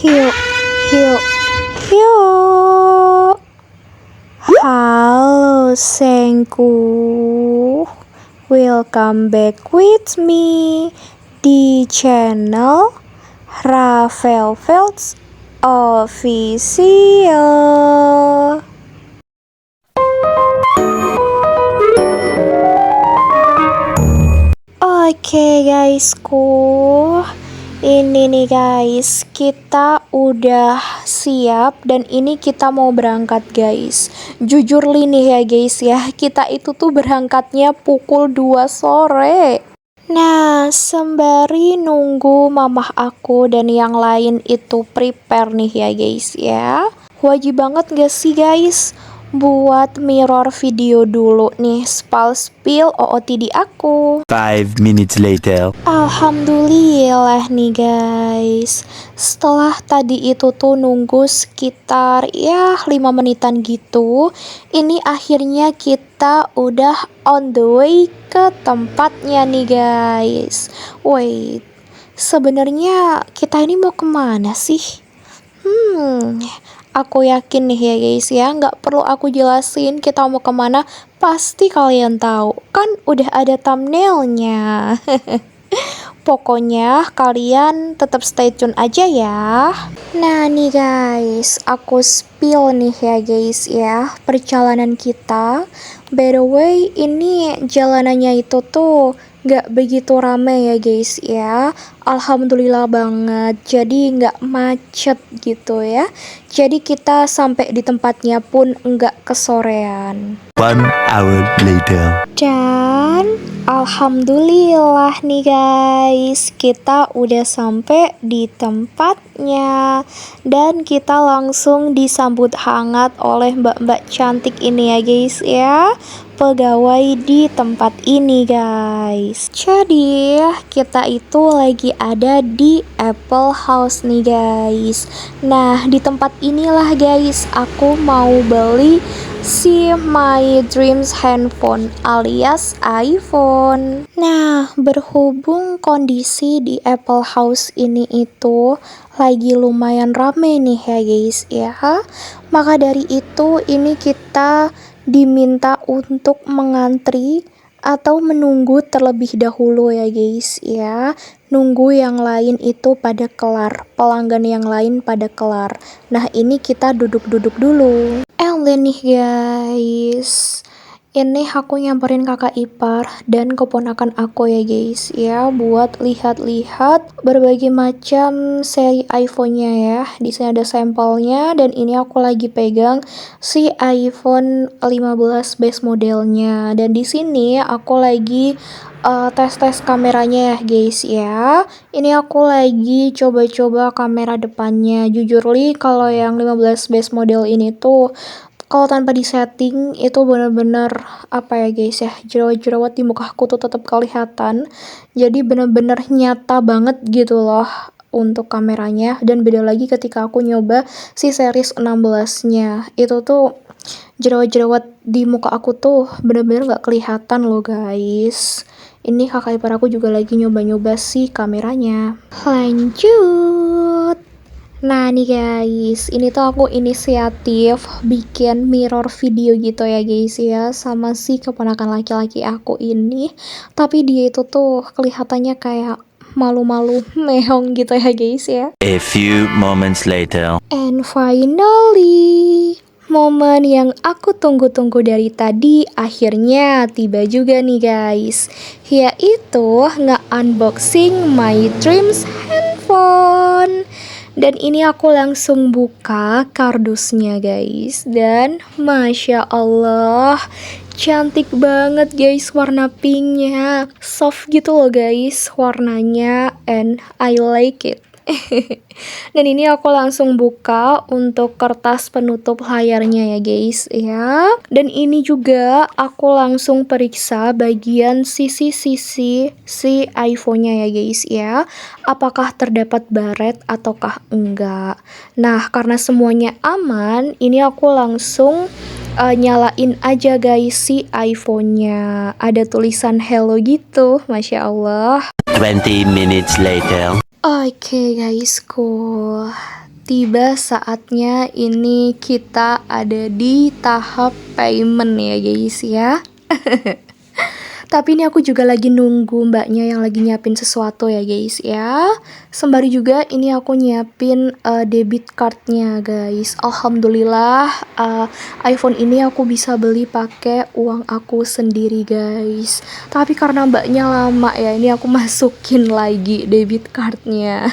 Yuk, yuk, yuk. Halo Sengku, welcome back with me di channel Rafael Felts Official. Oke guysku, ini nih guys, kita udah siap dan ini kita mau berangkat guys. Jujur nih ya guys ya, kita itu tuh berangkatnya pukul 2 sore. Nah, sembari nunggu mamah aku dan yang lain itu prepare nih ya guys ya. Wajib banget gak sih guys buat mirror video dulu nih spill OOTD aku. 5 minutes later. Alhamdulillah nih guys, setelah tadi itu tuh nunggu sekitar 5 menitan gitu, ini akhirnya kita udah on the way ke tempatnya nih guys. Wait, sebenarnya kita ini mau kemana sih? Aku yakin nih ya guys ya, nggak perlu aku jelasin kita mau kemana, pasti kalian tahu, kan udah ada thumbnailnya. Pokoknya kalian tetap stay tune aja ya. Nah nih guys, aku spill nih ya guys ya, perjalanan kita. By the way, ini jalanannya itu tuh gak begitu rame ya guys ya. Alhamdulillah banget, jadi gak macet gitu ya. Jadi kita sampai di tempatnya pun nggak kesorean. 1 hour later. Dan alhamdulillah nih guys, kita udah sampai di tempatnya dan kita langsung disambut hangat oleh mbak-mbak cantik ini ya guys ya, pegawai di tempat ini guys. Jadi kita itu lagi ada di Apple House nih guys. Nah, di tempat inilah guys aku mau beli si My Dreams handphone alias iPhone. Nah, berhubung kondisi di Apple House ini itu lagi lumayan rame nih ya guys ya, maka dari itu ini kita diminta untuk mengantri atau menunggu terlebih dahulu ya guys ya. Nunggu yang lain itu pada kelar, pelanggan yang lain pada kelar. Nah, ini kita duduk-duduk dulu. Nih guys, ini aku nyamperin kakak ipar dan keponakan aku ya guys ya, buat lihat-lihat berbagai macam seri iPhone-nya ya. Di sini ada sampelnya dan ini aku lagi pegang si iPhone 15 base modelnya, dan di sini aku lagi tes kameranya ya guys ya. Ini aku lagi coba-coba kamera depannya. Jujur kalau yang 15 base model ini tuh kalau tanpa disetting itu bener-bener apa ya guys ya, jerawat-jerawat di muka aku tuh tetap kelihatan. Jadi bener-bener nyata banget gitu loh untuk kameranya. Dan beda lagi ketika aku nyoba si series 16-nya. Itu tuh jerawat-jerawat di muka aku tuh bener-bener gak kelihatan loh guys. Ini kakak ipar aku juga lagi nyoba-nyoba si kameranya. Lanjut. Nah nih guys, ini tuh aku inisiatif bikin mirror video gitu ya guys ya, sama si keponakan laki-laki aku ini. Tapi dia itu tuh kelihatannya kayak malu-malu meong gitu ya guys ya. A few moments later. And finally, momen yang aku tunggu-tunggu dari tadi akhirnya tiba juga nih guys, yaitu nge-unboxing My Dreams handphone. Dan ini aku langsung buka kardusnya guys, dan Masya Allah cantik banget guys, warna pinknya soft gitu loh guys warnanya, and I like it. Dan ini aku langsung buka untuk kertas penutup layarnya ya guys ya. Dan ini juga aku langsung periksa bagian sisi-sisi si iPhone-nya ya guys ya, apakah terdapat baret ataukah enggak. Nah, karena semuanya aman, ini aku langsung nyalain aja guys si iPhone-nya. Ada tulisan hello gitu, Masya Allah. 20 minutes later. Oke guysku, tiba saatnya ini kita ada di tahap payment ya guys ya. Tapi ini aku juga lagi nunggu mbaknya yang lagi nyiapin sesuatu ya guys ya. Sembari juga ini aku nyiapin debit cardnya guys. Alhamdulillah iPhone ini aku bisa beli pakai uang aku sendiri guys. Tapi karena mbaknya lama ya, ini aku masukin lagi debit cardnya.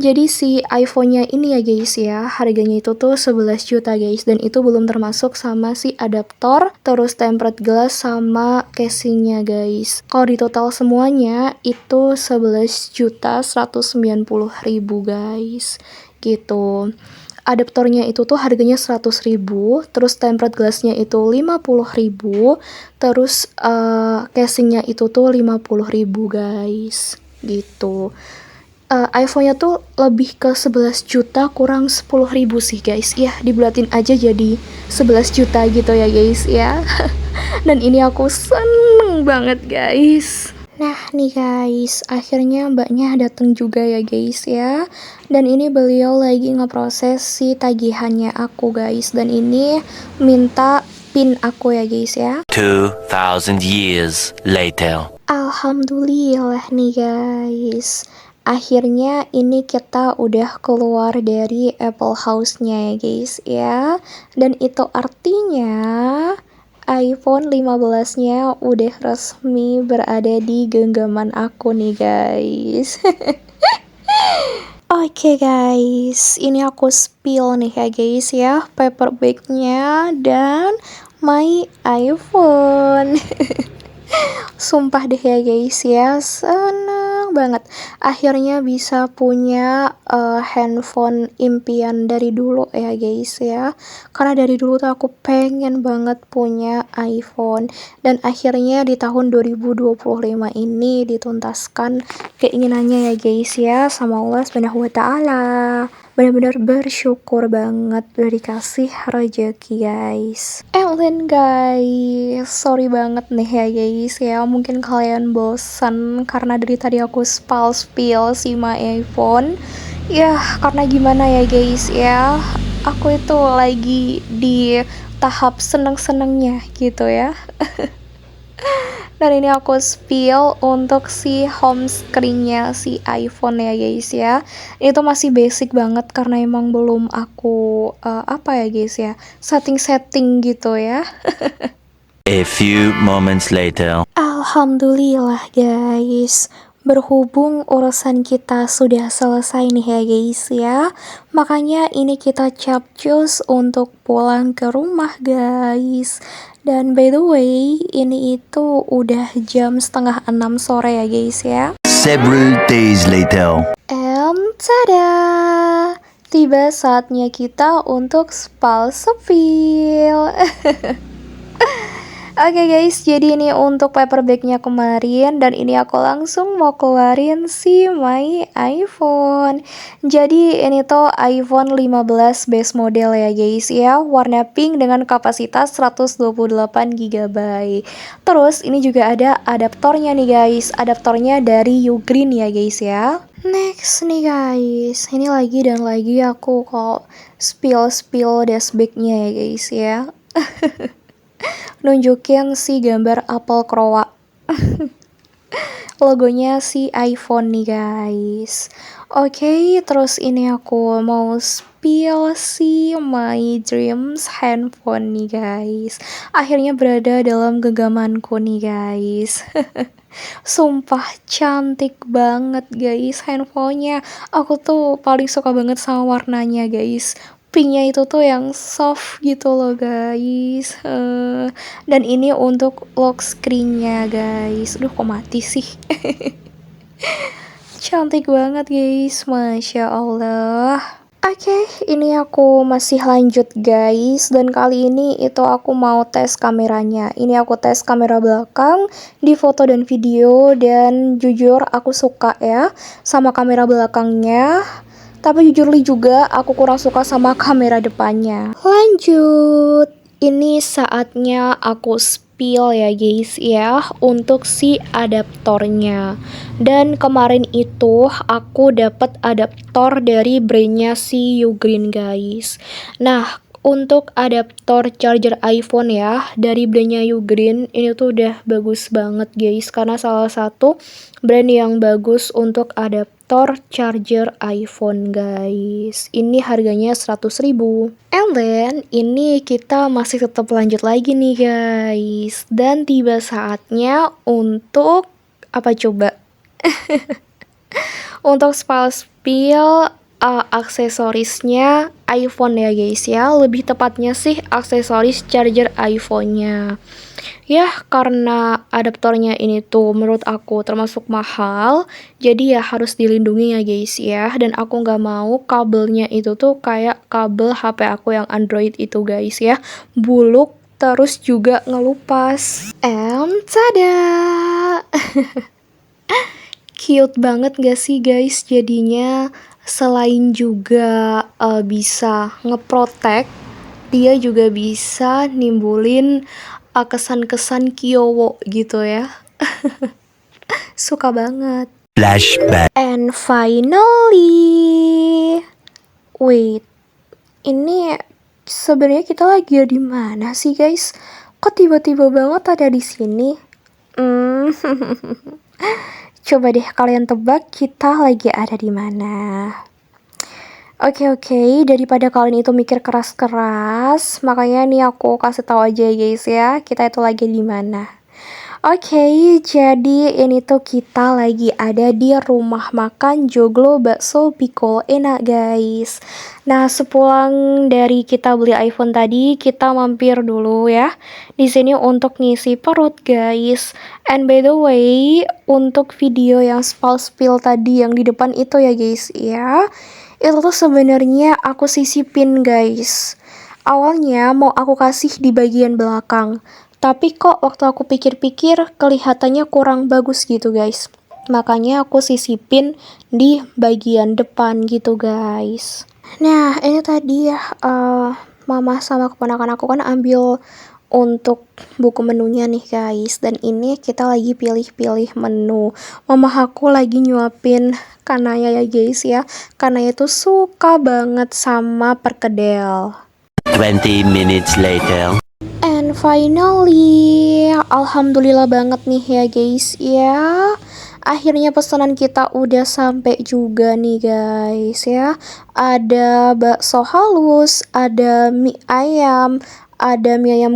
Jadi si iPhone-nya ini ya guys ya, harganya itu tuh 11 juta guys, dan itu belum termasuk sama si adaptor, terus tempered glass sama casingnya guys. Kalau di total semuanya itu 11 juta 190 ribu guys, gitu. Adaptornya itu tuh harganya 100 ribu, terus tempered glassnya itu 50 ribu, terus casingnya itu tuh 50 ribu guys, gitu. iPhone-nya tuh lebih ke 11 juta kurang 10 ribu sih guys. Ya dibulatin aja jadi 11 juta gitu ya guys ya. Dan ini aku seneng banget guys. Nah nih guys, akhirnya mbaknya datang juga ya guys ya. Dan ini beliau lagi ngeproses si tagihannya aku guys. Dan ini minta PIN aku ya guys ya. 2,000 years later. Alhamdulillah nih guys. Akhirnya ini kita udah keluar dari Apple House-nya ya guys ya. Dan itu artinya iPhone 15-nya udah resmi berada di genggaman aku nih guys. Oke guys, ini aku spill nih ya guys ya, paper bag-nya dan my iPhone. Sumpah deh ya guys ya, senang banget akhirnya bisa punya handphone impian dari dulu ya guys ya. Karena dari dulu tuh aku pengen banget punya iPhone, dan akhirnya di tahun 2025 ini dituntaskan keinginannya ya guys ya sama Allah Subhanahu wa taala. Benar-benar bersyukur banget udah dikasih rezeki guys. And then guys, sorry banget nih ya guys ya, mungkin kalian bosan karena dari tadi aku spill si my iPhone. Ya karena gimana ya guys ya, aku itu lagi di tahap seneng-senengnya gitu ya. Dan ini aku spill untuk si home screen-nya si iPhone ya guys ya. Itu masih basic banget karena emang belum aku apa ya guys ya, setting-setting gitu ya. A few moments later. Alhamdulillah guys, berhubung urusan kita sudah selesai nih ya guys ya, makanya ini kita capcus untuk pulang ke rumah guys. Dan by the way, ini itu udah jam 5:30 sore ya guys ya. Several days later. Tada! Tiba saatnya kita untuk spill. Oke guys, jadi ini untuk paper bag-nya kemarin, dan ini aku langsung mau keluarin si my iPhone. Jadi ini tuh iPhone 15 base model ya guys ya, warna pink dengan kapasitas 128 GB. Terus ini juga ada adaptornya nih guys, adaptornya dari Ugreen ya guys ya. Next nih guys, ini lagi dan lagi aku kok spill dashback-nya ya guys ya. Nunjukin si gambar apel kroa. Logonya si iPhone nih guys. Oke, terus ini aku mau spill si my dreams handphone nih guys. Akhirnya berada dalam genggamanku nih guys. Sumpah cantik banget guys handphonenya. Aku tuh paling suka banget sama warnanya guys. Pinknya itu tuh yang soft gitu loh guys. Dan ini untuk lock screen-nya guys. Aduh kok mati sih. Cantik banget guys, Masya Allah. Oke, ini aku masih lanjut guys, dan kali ini itu aku mau tes kameranya. Ini aku tes kamera belakang di foto dan video, dan jujur aku suka ya sama kamera belakangnya. Tapi jujur juga aku kurang suka sama kamera depannya. Lanjut. Ini saatnya aku spill ya guys ya untuk si adaptornya. Dan kemarin itu aku dapat adaptor dari brandnya si Ugreen guys. Nah, untuk adaptor charger iPhone ya dari brandnya Ugreen ini tuh udah bagus banget guys, karena salah satu brand yang bagus untuk adaptor charger iPhone guys. Ini harganya 100.000. And then ini kita masih tetap lanjut lagi nih guys, dan tiba saatnya untuk apa coba? Untuk spill aksesorisnya iPhone ya guys ya. Lebih tepatnya sih aksesoris charger iPhone-nya. Ya karena adaptornya ini tuh menurut aku termasuk mahal, jadi ya harus dilindungi ya guys ya. Dan aku nggak mau kabelnya itu tuh kayak kabel HP aku yang Android itu guys ya, buluk terus juga ngelupas. And tada! Cute banget gak sih guys jadinya. Selain juga bisa ngeprotek, dia juga bisa nimbulin kesan-kesan kiowo gitu ya. Suka banget. Flashback. And finally, wait, ini sebenarnya kita lagi di mana sih guys? Kok tiba-tiba banget ada di sini? Coba deh kalian tebak kita lagi ada di mana. Oke, daripada kalian itu mikir keras-keras, makanya nih aku kasih tahu aja guys ya, kita itu lagi di mana. Oke, jadi ini tuh kita lagi ada di rumah makan Joglo Bakso Pikul Enak guys. Nah, sepulang dari kita beli iPhone tadi, kita mampir dulu ya di sini untuk ngisi perut guys. And by the way, untuk video yang spill tadi yang di depan itu ya guys ya, itu tuh sebenarnya aku sisipin guys. Awalnya mau aku kasih di bagian belakang, tapi kok waktu aku pikir-pikir kelihatannya kurang bagus gitu guys. Makanya aku sisipin di bagian depan gitu guys. Nah ini tadi ya mama sama keponakan aku kan ambil untuk buku menunya nih guys. Dan ini kita lagi pilih-pilih menu. Mama aku lagi nyuapin Kanaya ya guys ya. Kanaya itu suka banget sama perkedel. 20 minutes later. And finally, alhamdulillah banget nih ya guys ya. Akhirnya pesanan kita udah sampai juga nih guys ya. Ada bakso halus, ada mie ayam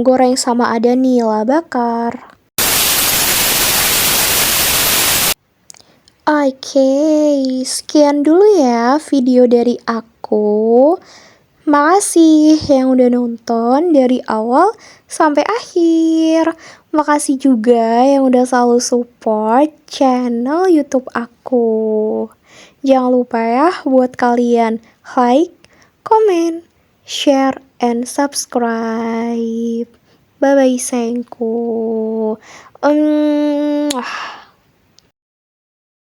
goreng, sama ada nila bakar. Oke, sekian dulu ya video dari aku. Makasih yang udah nonton dari awal sampai akhir. Makasih juga yang udah selalu support channel YouTube aku. Jangan lupa ya buat kalian like, comment, share, and subscribe. Bye bye sayangku.